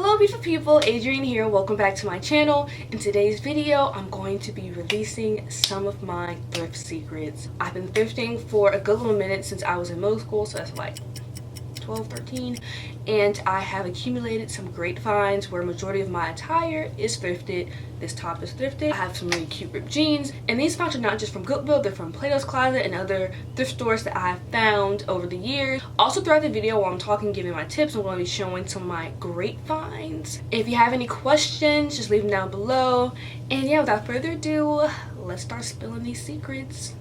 Hello beautiful people, Adrienne here. Welcome back to my channel. In today's video, I'm going to be releasing some of my thrift secrets. I've been thrifting for a good little minute since I was in middle school, so that's like 12, 13, and I have accumulated some great finds where majority of my attire is thrifted. This top is thrifted. I have some really cute ripped jeans, and these finds are not just from Goodwill, they're from Plato's Closet and other thrift stores that I have found over the years. Also throughout the video while I'm talking, giving my tips, I'm going to be showing some of my great finds. If you have any questions, just leave them down below. And yeah, without further ado, let's start spilling these secrets.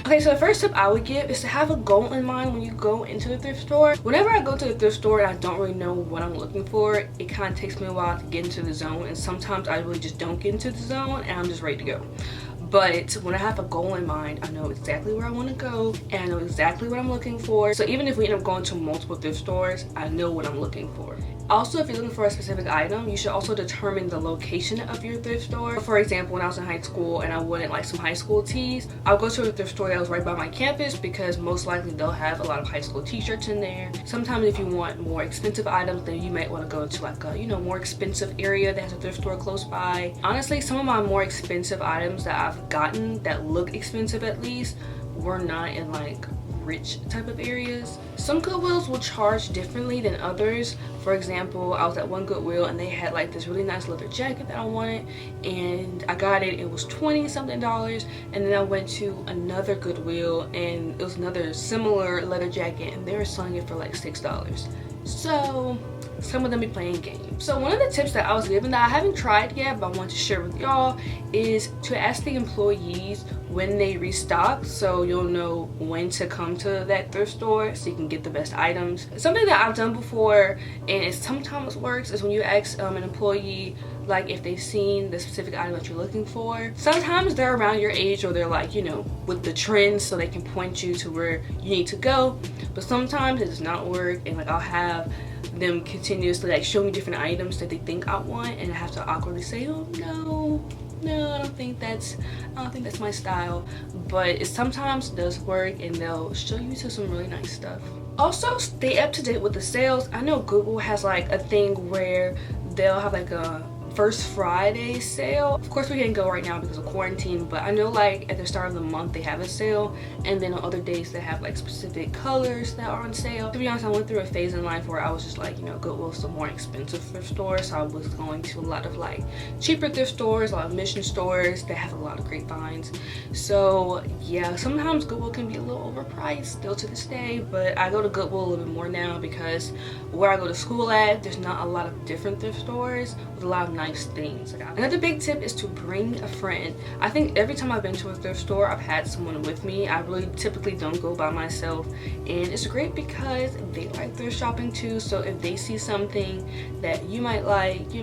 Okay, so the first tip I would give is to have a goal in mind when you go into the thrift store. Whenever I go to the thrift store and I don't really know what I'm looking for, it kind of takes me a while to get into the zone, and sometimes I really just don't get into the zone and I'm just ready to go. But when I have a goal in mind, I know exactly where I want to go and I know exactly what I'm looking for. So even if we end up going to multiple thrift stores, I know what I'm looking for. Also, if you're looking for a specific item, you should also determine the location of your thrift store. For example, when I was in high school and I wanted like some high school tees, I'll go to a thrift store that was right by my campus because most likely they'll have a lot of high school t-shirts in there. Sometimes if you want more expensive items, then you might want to go to like a, more expensive area that has a thrift store close by. Honestly, some of my more expensive items that I've gotten that look expensive at least were not in like rich type of areas. Some Goodwills will charge differently than others. For example, I was at one Goodwill and they had like this really nice leather jacket that I wanted, and I got it. It was $20 something, and then I went to another Goodwill and it was another similar leather jacket and they were selling it for like $6. So some of them be playing games. So one of the tips that I was given that I haven't tried yet but I want to share with y'all is to ask the employees when they restock, so you'll know when to come to that thrift store so you can get the best items. Something that I've done before and it sometimes works is when you ask an employee like if they've seen the specific item that you're looking for. Sometimes they're around your age or they're like, with the trends, so they can point you to where you need to go. But sometimes it does not work, and like I'll have them continuously like show me different items that they think I want, and I have to awkwardly say, oh no, I don't think that's my style. But it sometimes does work and they'll show you to some really nice stuff. Also, stay up to date with the sales. I know Goodwill has like a thing where they'll have like a First Friday sale. Of course we can't go right now because of quarantine, but I know like at the start of the month they have a sale, and then on other days they have like specific colors that are on sale. To be honest, I went through a phase in life where I was just like, Goodwill's the more expensive thrift store, so I was going to a lot of like cheaper thrift stores, a lot of mission stores that have a lot of great finds. So yeah, sometimes Goodwill can be a little overpriced still to this day, but I go to Goodwill a little bit more now because where I go to school at, there's not a lot of different thrift stores with a lot of nice things. Another big tip is to bring a friend. I think every time I've been to a thrift store, I've had someone with me. I really typically don't go by myself, and it's great because they like thrift shopping too. So if they see something that you might like, you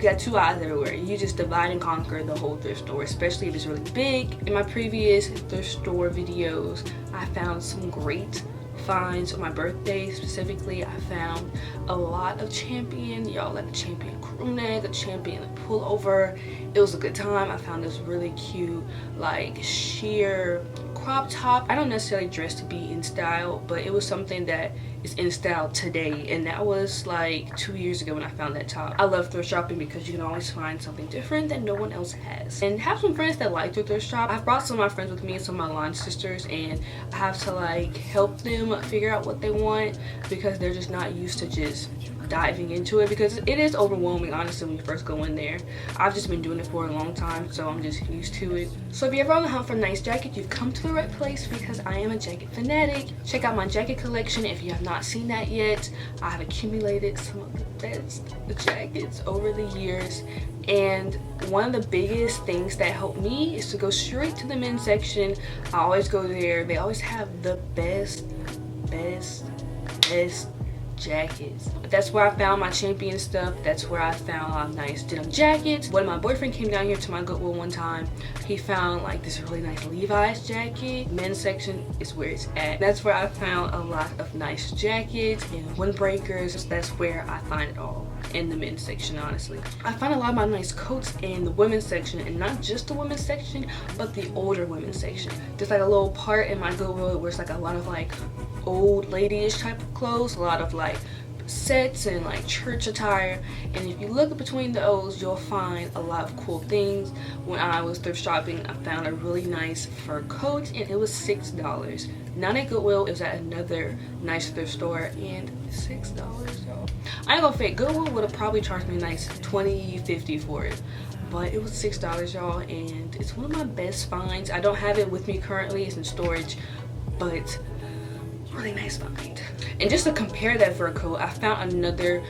got two eyes everywhere. You just divide and conquer the whole thrift store, especially if it's really big. In my previous thrift store videos, I found some great finds on my birthday. Specifically, I found a lot of Champion, like a Champion crew neck, a Champion pullover. It was a good time. I found this really cute like sheer crop top. I don't necessarily dress to be in style, but it was something that is in style today, and that was like 2 years ago when I found that top. I love thrift shopping because you can always find something different that no one else has, and have some friends that like to thrift shop. I've brought some of my friends with me and some of my line sisters, and I have to like help them figure out what they want because they're just not used to just diving into it, because it is overwhelming honestly when you first go in there. I've just been doing it for a long time, so I'm just used to it. So if you're ever on the hunt for a nice jacket, you've come to the right place because I am a jacket fanatic. Check out my jacket collection if you have not seen that yet. I have accumulated some of the best jackets over the years, and one of the biggest things that helped me is to go straight to the men's section. I always go there. They always have the best jackets. That's where I found my Champion stuff. That's where I found a lot of nice denim jackets. When my boyfriend came down here to my Goodwill one time, he found like this really nice Levi's jacket. Men's section is where it's at. That's where I found a lot of nice jackets and windbreakers. That's where I find it all. in the men's section, honestly. I find a lot of my nice coats in the women's section, and not just the women's section, but the older women's section. There's like a little part in my Goodwill where it's like a lot of like old lady-ish type of clothes, a lot of like sets and like church attire, and if you look between those, you'll find a lot of cool things. When I was thrift shopping, I found a really nice fur coat, and it was $6. Not at Goodwill, it was at another nice thrift store, and $6, y'all. I ain't gonna fake, Goodwill would have probably charged me a nice $20, $50 for it, but it was $6, y'all, and it's one of my best finds. I don't have it with me currently, it's in storage, but really nice find. And just to compare that fur coat, I found another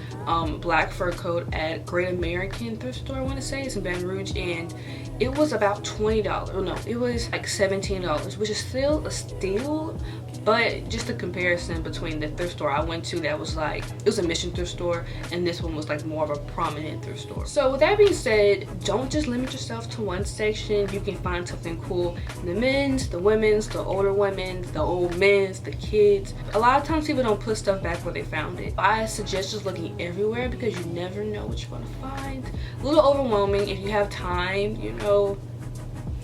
black fur coat at Great American thrift store, I want to say. It's in Baton Rouge, and it was about $20. Oh no, it was like $17, which is still a steal. But just a comparison between the thrift store I went to, that was like, it was a mission thrift store, and this one was like more of a prominent thrift store. So with that being said, don't just limit yourself to one section. You can find something cool in the men's, the women's, the older women's, the old men's, the kids. A lot of times people don't put stuff back where they found it. I suggest just looking everywhere, because you never know what you're gonna find. A little overwhelming if you have time, you know,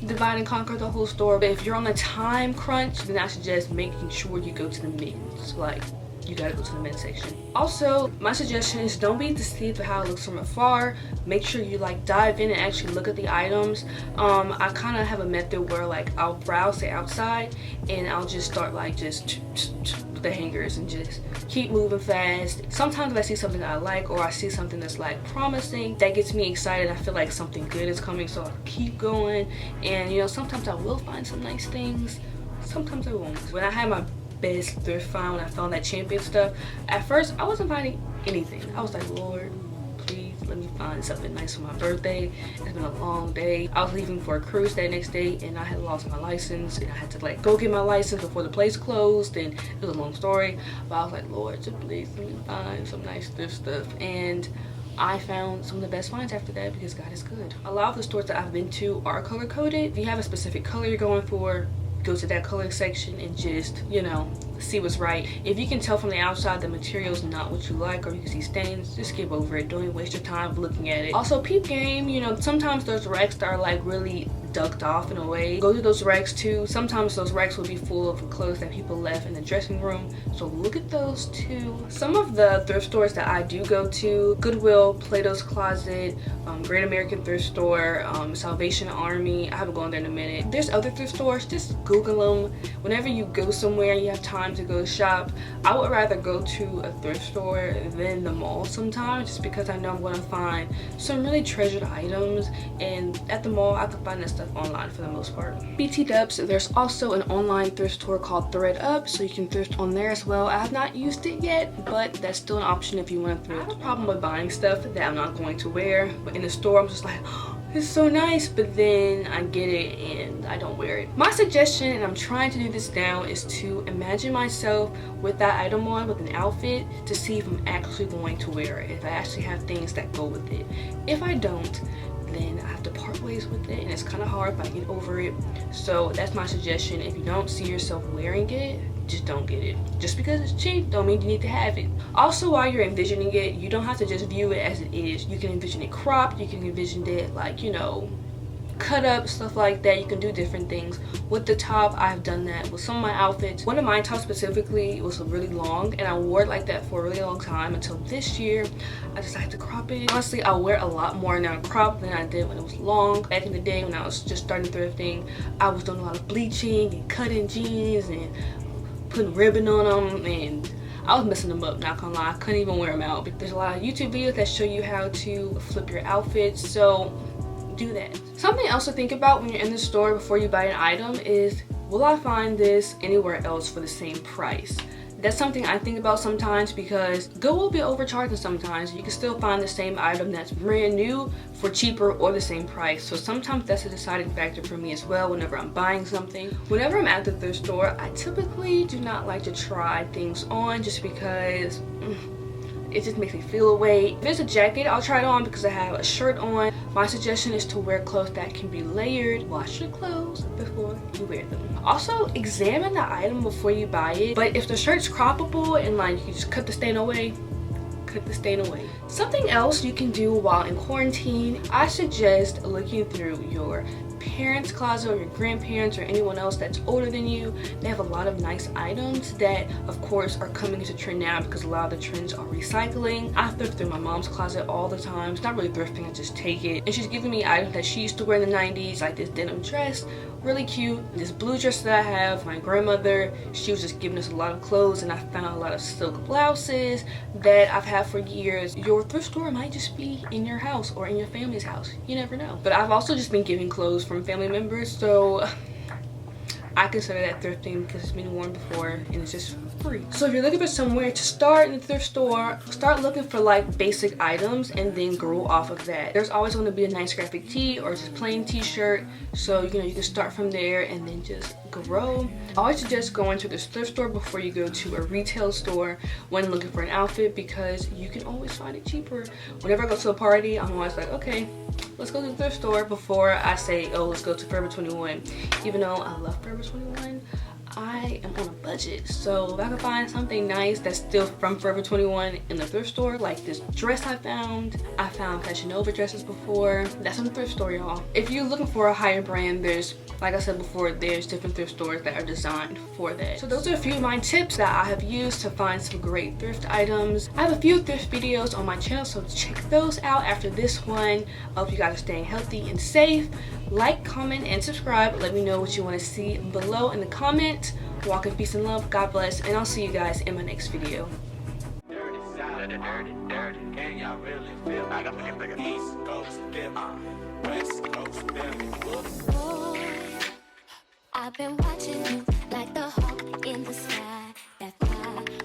divide and conquer the whole store. But if you're on a time crunch, then I suggest making sure you go to the men's. Like, you gotta go to the men's section. Also, my suggestion is don't be deceived by how it looks from afar. Make sure you like dive in and actually look at the items. I kind of have a method where like I'll browse the outside, and I'll just start like just the hangers and just keep moving fast. Sometimes if I see something that I like, or I see something that's like promising, that gets me excited. I feel like something good is coming, so I'll keep going. And you know, sometimes I will find some nice things, sometimes I won't. When I had my best thrift find, when I found that Champion stuff, at first I wasn't finding anything. I was like, Lord, please let me find something nice for my birthday. It's been a long day. I was leaving for a cruise that next day, and I had lost my license, and I had to like go get my license before the place closed, and it was a long story. But I was like, Lord, just please let me find some nice thrift stuff. And I found some of the best finds after that, because God is good. A lot of the stores that I've been to are color coded. If you have a specific color you're going for, go to that color section and just, you know, see what's right. If you can tell from the outside the material is not what you like, or you can see stains, just skip over it. Don't even waste your time looking at it. Also, peep game, you know, sometimes those racks that are like really ducked off in a way, go to those racks too. Sometimes those racks will be full of clothes that people left in the dressing room, so look at those too. Some of the thrift stores that I do go to, Goodwill, Plato's Closet, Great American Thrift Store, Salvation Army, I haven't gone there in a minute. There's other thrift stores, just Google them. Whenever you go somewhere and you have time to go shop, I would rather go to a thrift store than the mall sometimes, just because I know I'm going to find some really treasured items, and at the mall I can find that stuff online for the most part. BT Dubs, there's also an online thrift store called ThredUp, so you can thrift on there as well. I have not used it yet, but that's still an option if you want to thrift. I have a problem with buying stuff that I'm not going to wear, but in the store I'm just like, oh, it's so nice, but then I get it and I don't wear it. My suggestion, and I'm trying to do this now, is to imagine myself with that item on, with an outfit, to see if I'm actually going to wear it, if I actually have things that go with it. If I don't, then I have to part ways with it, and it's kind of hard, but I get over it. So that's my suggestion. If you don't see yourself wearing it, just don't get it. Just because it's cheap don't mean you need to have it. Also, while you're envisioning it, you don't have to just view it as it is. You can envision it cropped, you can envision it like, you know, cut up, stuff like that. You can do different things with the top. I've done that with some of my outfits. One of my tops specifically was really long, and I wore it like that for a really long time until this year I decided to crop it. Honestly, I wear a lot more now cropped than I did when it was long. Back in the day when I was just starting thrifting, I was doing a lot of bleaching and cutting jeans and putting ribbon on them, and I was messing them up, not gonna lie. I couldn't even wear them out. There's a lot of YouTube videos that show you how to flip your outfits, so do that. Something else to think about when you're in the store before you buy an item is, will I find this anywhere else for the same price? That's something I think about sometimes, because Go will be overcharging sometimes. You can still find the same item that's brand new for cheaper or the same price. So sometimes that's a deciding factor for me as well whenever I'm buying something. Whenever I'm at the thrift store, I typically do not like to try things on, just because it just makes me feel away. If there's a jacket, I'll try it on because I have a shirt on. My suggestion is to wear clothes that can be layered. Wash your clothes before you wear them. Also, examine the item before you buy it. But if the shirt's croppable and like you just cut the stain away, cook the stain away. Something else you can do while in quarantine, I suggest looking through your parents' closet or your grandparents or anyone else that's older than you. They have a lot of nice items that of course are coming into trend now because a lot of the trends are recycling. I thrift through my mom's closet all the time. It's not really thrifting, I just take it. And she's giving me items that she used to wear in the 90s, like this denim dress, really cute. This blue dress that I have, my grandmother, she was just giving us a lot of clothes, and I found a lot of silk blouses that I've had for years. Your thrift store might just be in your house or in your family's house. You never know. But I've also just been giving clothes from family members, so I consider that thrifting because it's been worn before and it's just free. So if you're looking for somewhere to start in the thrift store, start looking for like basic items and then grow off of that. There's always going to be a nice graphic tee or just plain t-shirt, so you know you can start from there and then just grow. I always suggest going to this thrift store before you go to a retail store when looking for an outfit, because you can always find it cheaper. Whenever I go to a party, I'm always like, okay, let's go to the thrift store before I say, oh, let's go to Forever 21. Even though I love Forever 21, I am on a budget, so if I can find something nice that's still from Forever 21 in the thrift store, like this dress I found Fashion Nova dresses before, that's in the thrift store, y'all. If you're looking for a higher brand, there's, like I said before, there's different thrift stores that are designed for that. So those are a few of my tips that I have used to find some great thrift items. I have a few thrift videos on my channel, so check those out after this one. I hope you guys are staying healthy and safe. Like, comment, and subscribe. Let me know what you want to see below in the comments. Walk in peace and love. God bless, and I'll see you guys in my next video. I've been watching you like the hawk in the sky.